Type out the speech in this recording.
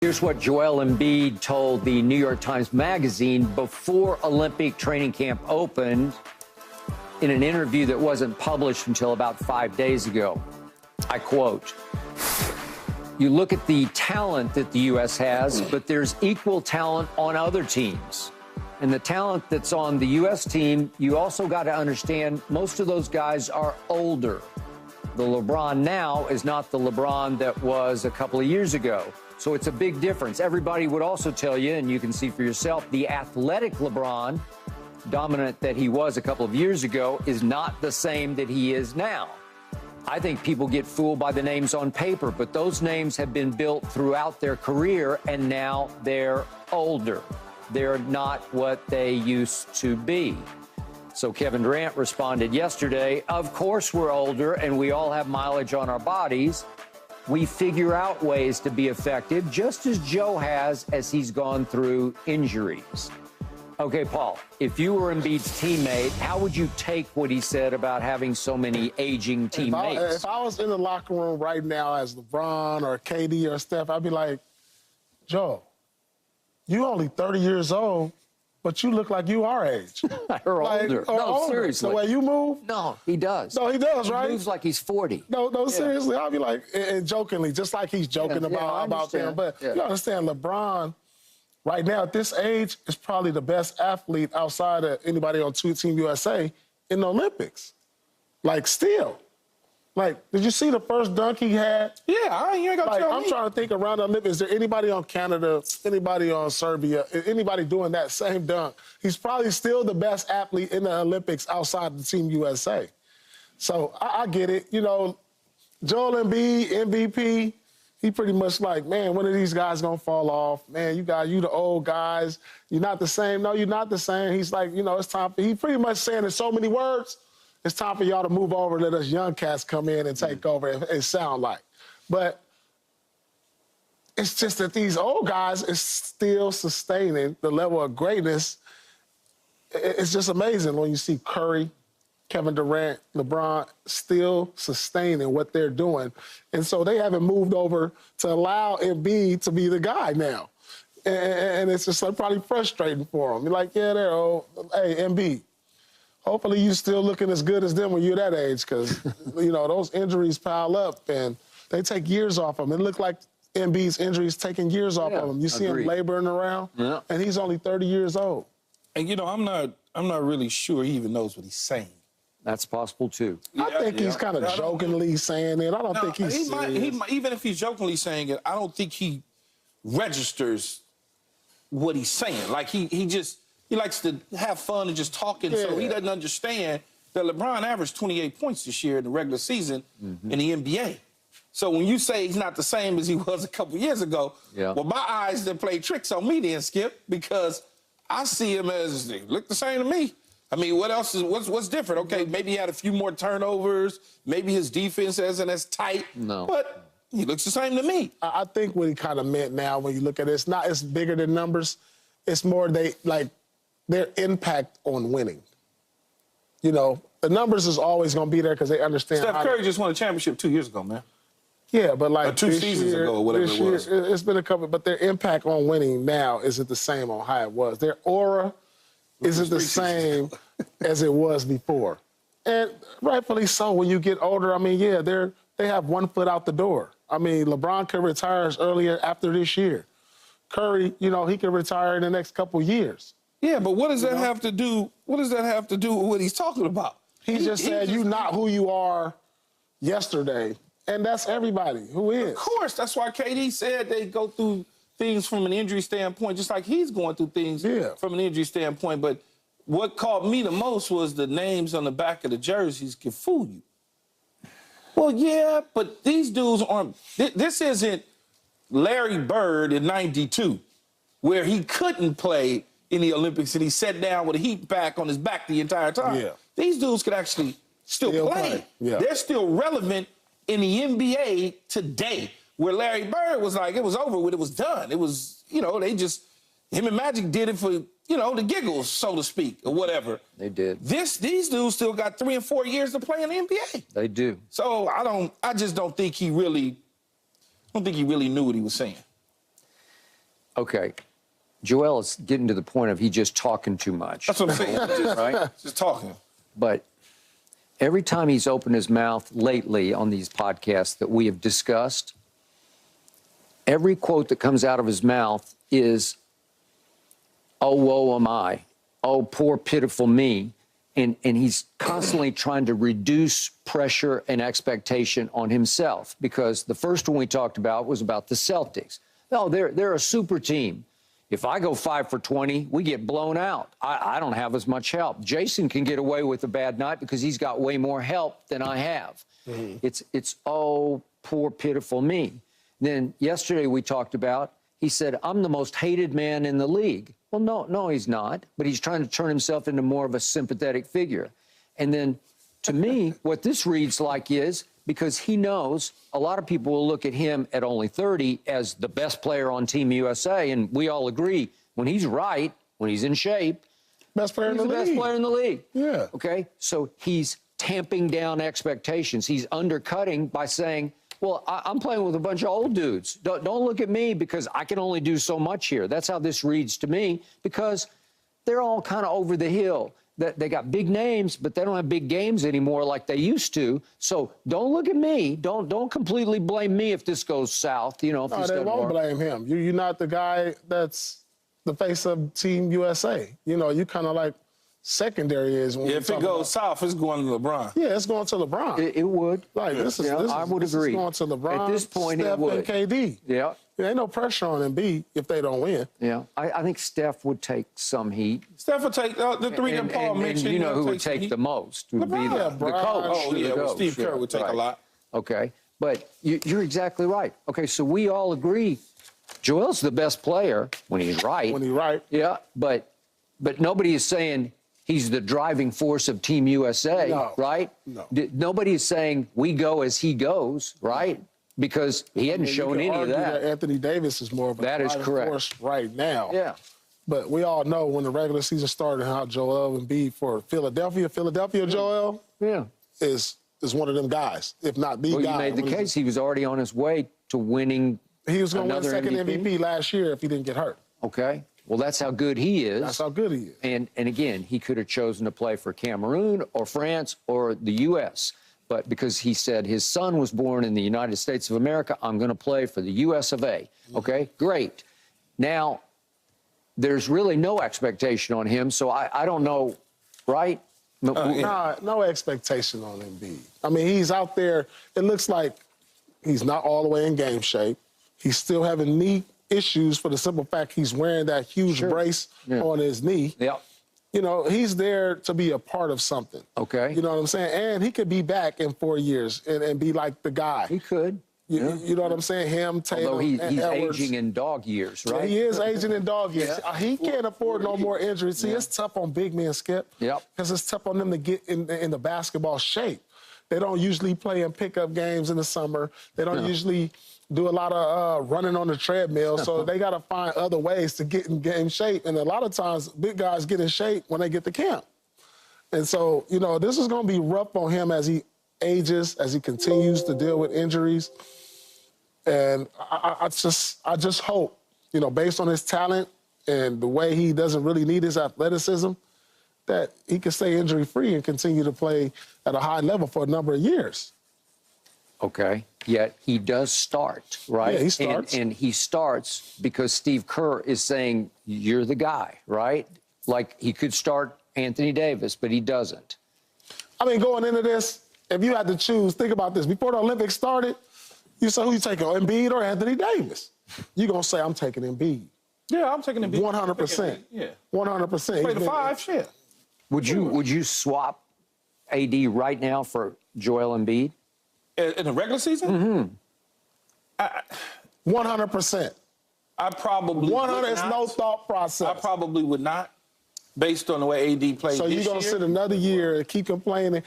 Here's what Joel Embiid told the New York Times Magazine before Olympic training camp opened in an interview that wasn't published until about 5 days ago. I quote, "You look at the talent that the U.S. has, but there's equal talent on other teams. And the talent that's on the U.S. team, you also got to understand most of those guys are older. The LeBron now is not the LeBron that was a couple of years ago. So it's a big difference. Everybody would also tell you, and you can see for yourself, the athletic LeBron, dominant that he was a couple of years ago, is not the same that he is now. I think people get fooled by the names on paper, but those names have been built throughout their career, and now they're older. They're not what they used to be." So Kevin Durant responded yesterday, "Of course we're older, and we all have mileage on our bodies. We figure out ways to be effective, just as Joe has as he's gone through injuries." Okay, Paul, if you were Embiid's teammate, how would you take what he said about having so many aging teammates? If I was in the locker room right now as LeBron or KD or Steph, I'd be like, "Joe, you only 30 years old, but you look like you our age." Or older. No, seriously. The way you move? No, he does. No, he does, right? He moves like he's 40. No, seriously. I'll be like, and jokingly, just like he's joking about them. But you understand, LeBron, right now at this age, is probably the best athlete outside of anybody on Team USA in the Olympics. Like, still. Like, did you see the first dunk he had? Yeah, you ain't gonna tell me. I'm trying to think around the Olympics. Is there anybody on Canada, anybody on Serbia, anybody doing that same dunk? He's probably still the best athlete in the Olympics outside of the Team USA. So I get it. You know, Joel Embiid, MVP, he pretty much like, man, when are these guys gonna fall off? Man, you the old guys. You're not the same. No, you're not the same. He's like, you know, it's time for, he pretty much saying in so many words, it's time for y'all to move over, let us young cats come in and take over and sound like. But it's just that these old guys is still sustaining the level of greatness. It's just amazing when you see Curry, Kevin Durant, LeBron still sustaining what they're doing. And so they haven't moved over to allow Embiid to be the guy now. And it's just like probably frustrating for them. You're like, yeah, they're old. Hey, Embiid, hopefully you still looking as good as them when you're that age, because, you know, those injuries pile up and they take years off them. It looked like Embiid's injuries taking years off of him. You see him laboring around, and he's only 30 years old. And, you know, I'm not really sure he even knows what he's saying. That's possible, too. I think he's kind of jokingly saying it. I don't think he's serious. Even if he's jokingly saying it, I don't think he registers what he's saying. Like, he likes to have fun and just talking, so he doesn't understand that LeBron averaged 28 points this year in the regular season in the NBA. So when you say he's not the same as he was a couple years ago, well, my eyes done play tricks on me then, Skip, because I see him as, they look the same to me. I mean, what else is, what's different? Okay, maybe he had a few more turnovers, maybe his defense isn't as tight, but he looks the same to me. I think what he kind of meant now when you look at it, it's bigger than numbers. It's more their impact on winning. You know, the numbers is always going to be there because they understand. Steph Curry just won a championship 2 years ago, man. Yeah, but like 2 seasons ago or whatever it was. It's been a couple, but their impact on winning now isn't the same on how it was. Their aura isn't the same as it was before. And rightfully so. When you get older, I mean, yeah, they have 1 foot out the door. I mean, LeBron could retire earlier after this year. Curry, you know, he could retire in the next couple years. Yeah, but what does that have to do? What does that have to do with what he's talking about? He just said you're not who you are yesterday, and that's everybody who is. Of course, that's why KD said they go through things from an injury standpoint, just like he's going through things from an injury standpoint. But what caught me the most was the names on the back of the jerseys can fool you. Well, yeah, but these dudes aren't. This isn't Larry Bird in '92, where he couldn't play in the Olympics and he sat down with a heat pack on his back the entire time. Yeah. These dudes could actually still play. Yeah. They're still relevant in the NBA today, where Larry Bird was like, it was over with, it was done. It was, you know, him and Magic did it for, you know, the giggles, so to speak, or whatever. They did. These dudes still got 3 and 4 years to play in the NBA. They do. So I just don't think he really knew what he was saying. Okay. Joel is getting to the point of he just talking too much. That's what I'm saying. Right? Just talking. But every time he's opened his mouth lately on these podcasts that we have discussed, every quote that comes out of his mouth is, "Oh, woe am I. Oh, poor, pitiful me." And he's constantly trying to reduce pressure and expectation on himself, because the first one we talked about was about the Celtics. No, they're a super team. If I go 5 for 20, we get blown out. I don't have as much help. Jason can get away with a bad night because he's got way more help than I have. It's oh, poor, pitiful me. Then yesterday we talked about, he said, I'm the most hated man in the league. Well, no, he's not. But he's trying to turn himself into more of a sympathetic figure. And then, to me, what this reads like is, because he knows a lot of people will look at him at only 30 as the best player on Team USA, and we all agree, when he's right, when he's in shape, best player in the league. Best player in the league. Yeah. Okay? So he's tamping down expectations. He's undercutting by saying, well, I'm playing with a bunch of old dudes. Don't look at me because I can only do so much here. That's how this reads to me, because they're all kind of over the hill. They got big names, but they don't have big games anymore like they used to. So don't look at me. Don't completely blame me if this goes south. You know, if this they doesn't won't work. blame him. You're not the guy that's the face of Team USA. You know, you kind of like secondary is when If it goes south, it's going to LeBron. Yeah, it's going to LeBron. It would. Like this is I would agree. Is going to LeBron. At this point, Steph it would. and KD. Yeah. There ain't no pressure on Embiid if they don't win. Yeah. I think Steph would take some heat. Steph will take the three that Paul mentioned. And you know who would take the most? Would be the coach. Oh, yeah, well, Steve Kerr would take a lot. Okay. But you're exactly right. Okay, so we all agree Joel's the best player when he's right. When he's right. Yeah, but nobody is saying he's the driving force of Team USA, right? No. Nobody is saying we go as he goes, right? Because he hadn't shown any of that. Anthony Davis is more of a driving force right now. Yeah. But we all know when the regular season started how Joel Embiid for Philadelphia, Joel is one of them guys, if not the guy. Well, you made the case he was already on his way to winning. He was going to win second MVP last year if he didn't get hurt. Okay. Well, that's how good he is. That's how good he is. And again, he could have chosen to play for Cameroon or France or the U.S., but because he said his son was born in the United States of America, I'm going to play for the U.S. of A. Okay, great. Now, there's really no expectation on him, so I don't know, right? No expectation on Embiid. I mean, he's out there. It looks like he's not all the way in game shape. He's still having knee issues for the simple fact he's wearing that huge brace on his knee. Yeah. You know, he's there to be a part of something. Okay. You know what I'm saying? And he could be back in 4 years and be like the guy. He could. You know what I'm saying? Him, Tatum, although he's Edwards. aging in dog years, right? Yeah, he is aging in dog years. He can't afford no more injuries. See, it's tough on big men, Skip. Yep. Because it's tough on them to get in the basketball shape. They don't usually play in pickup games in the summer. They don't usually do a lot of running on the treadmill, so they got to find other ways to get in game shape. And a lot of times, big guys get in shape when they get to camp. And so, you know, this is going to be rough on him as he ages, as he continues to deal with injuries. And I just hope, you know, based on his talent and the way he doesn't really need his athleticism, that he can stay injury-free and continue to play at a high level for a number of years. Okay. Yet he does start, right? Yeah, he starts. And he starts because Steve Kerr is saying, you're the guy, right? Like, he could start Anthony Davis, but he doesn't. I mean, going into this, if you had to choose, think about this. Before the Olympics started, you say, who you taking, Embiid or Anthony Davis? You're going to say, I'm taking Embiid. Yeah, I'm taking Embiid. 100%. Yeah. 100%. Play the 5, shit. Would you swap AD right now for Joel Embiid? In the regular season? Mm-hmm. 100%. I probably 100 is no thought process. I probably would not, based on the way AD played this year. So you're going to sit another year and keep complaining.